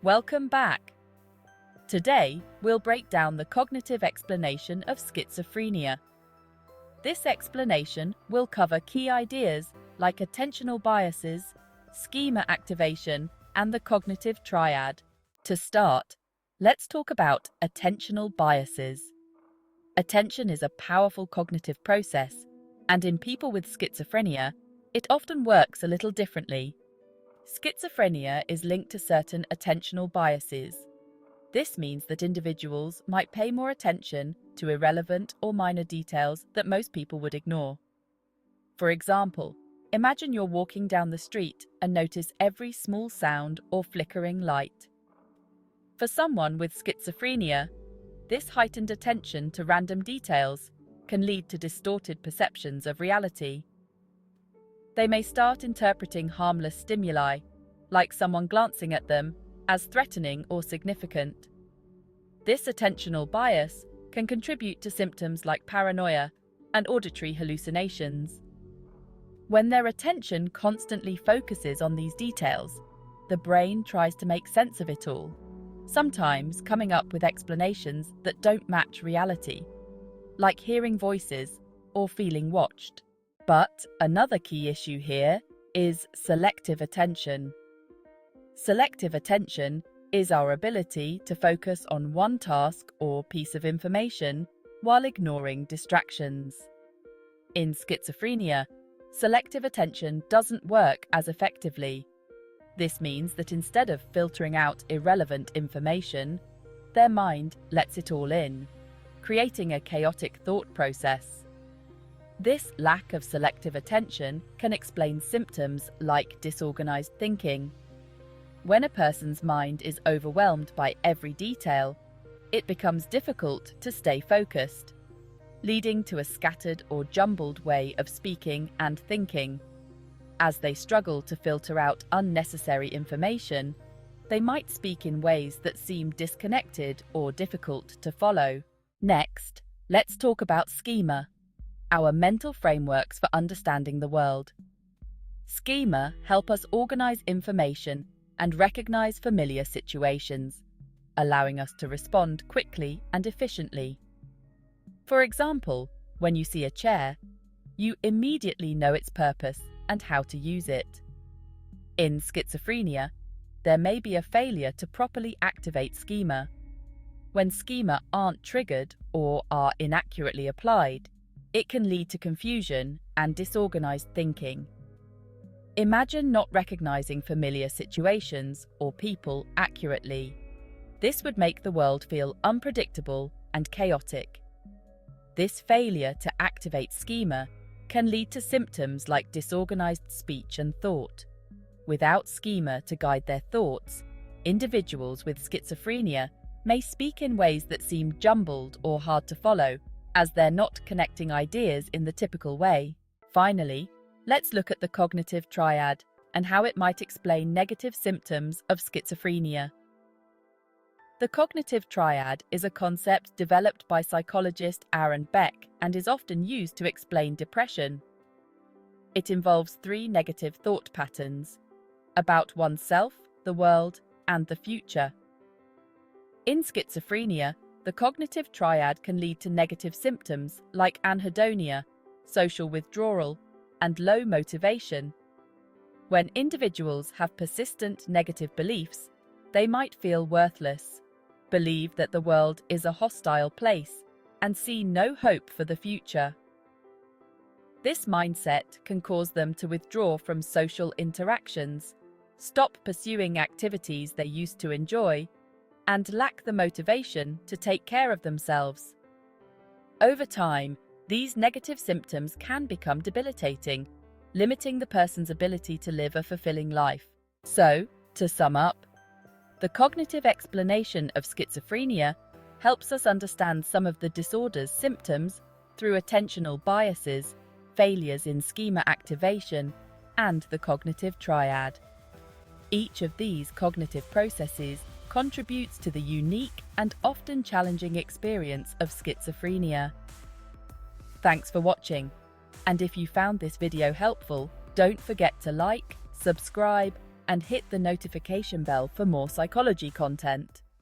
Welcome back. Today, we'll break down the cognitive explanation of schizophrenia. This explanation will cover key ideas like attentional biases, schema activation, and the cognitive triad. To start, let's talk about attentional biases. Attention is a powerful cognitive process, and in people with schizophrenia, it often works a little differently. Schizophrenia is linked to certain attentional biases. This means that individuals might pay more attention to irrelevant or minor details that most people would ignore. For example, imagine you're walking down the street and notice every small sound or flickering light. For someone with schizophrenia, this heightened attention to random details can lead to distorted perceptions of reality. They may start interpreting harmless stimuli, like someone glancing at them, as threatening or significant. This attentional bias can contribute to symptoms like paranoia and auditory hallucinations. When their attention constantly focuses on these details, the brain tries to make sense of it all, sometimes coming up with explanations that don't match reality, like hearing voices or feeling watched. But another key issue here is selective attention. Selective attention is our ability to focus on one task or piece of information while ignoring distractions. In schizophrenia, selective attention doesn't work as effectively. This means that instead of filtering out irrelevant information, their mind lets it all in, creating a chaotic thought process. This lack of selective attention can explain symptoms like disorganized thinking. When a person's mind is overwhelmed by every detail, it becomes difficult to stay focused, leading to a scattered or jumbled way of speaking and thinking. As they struggle to filter out unnecessary information, they might speak in ways that seem disconnected or difficult to follow. Next, let's talk about schema, our mental frameworks for understanding the world. Schema help us organize information and recognize familiar situations, allowing us to respond quickly and efficiently. For example, when you see a chair, you immediately know its purpose and how to use it. In schizophrenia, there may be a failure to properly activate schema. When schema aren't triggered or are inaccurately applied, it can lead to confusion and disorganized thinking. Imagine not recognizing familiar situations or people accurately. This would make the world feel unpredictable and chaotic. This failure to activate schema can lead to symptoms like disorganized speech and thought. Without schema to guide their thoughts, individuals with schizophrenia may speak in ways that seem jumbled or hard to follow, as they're not connecting ideas in the typical way. Finally, let's look at the cognitive triad and how it might explain negative symptoms of schizophrenia. The cognitive triad is a concept developed by psychologist Aaron Beck and is often used to explain depression. It involves 3 negative thought patterns about oneself, the world, and the future. In schizophrenia, the cognitive triad can lead to negative symptoms like anhedonia, social withdrawal, and low motivation. When individuals have persistent negative beliefs, they might feel worthless, believe that the world is a hostile place, and see no hope for the future. This mindset can cause them to withdraw from social interactions, stop pursuing activities they used to enjoy, and lack the motivation to take care of themselves. Over time, these negative symptoms can become debilitating, limiting the person's ability to live a fulfilling life. So, to sum up, the cognitive explanation of schizophrenia helps us understand some of the disorder's symptoms through attentional biases, failures in schema activation, and the cognitive triad. Each of these cognitive processes contributes to the unique and often challenging experience of schizophrenia. Thanks for watching, and if you found this video helpful, don't forget to like, subscribe, and hit the notification bell for more psychology content.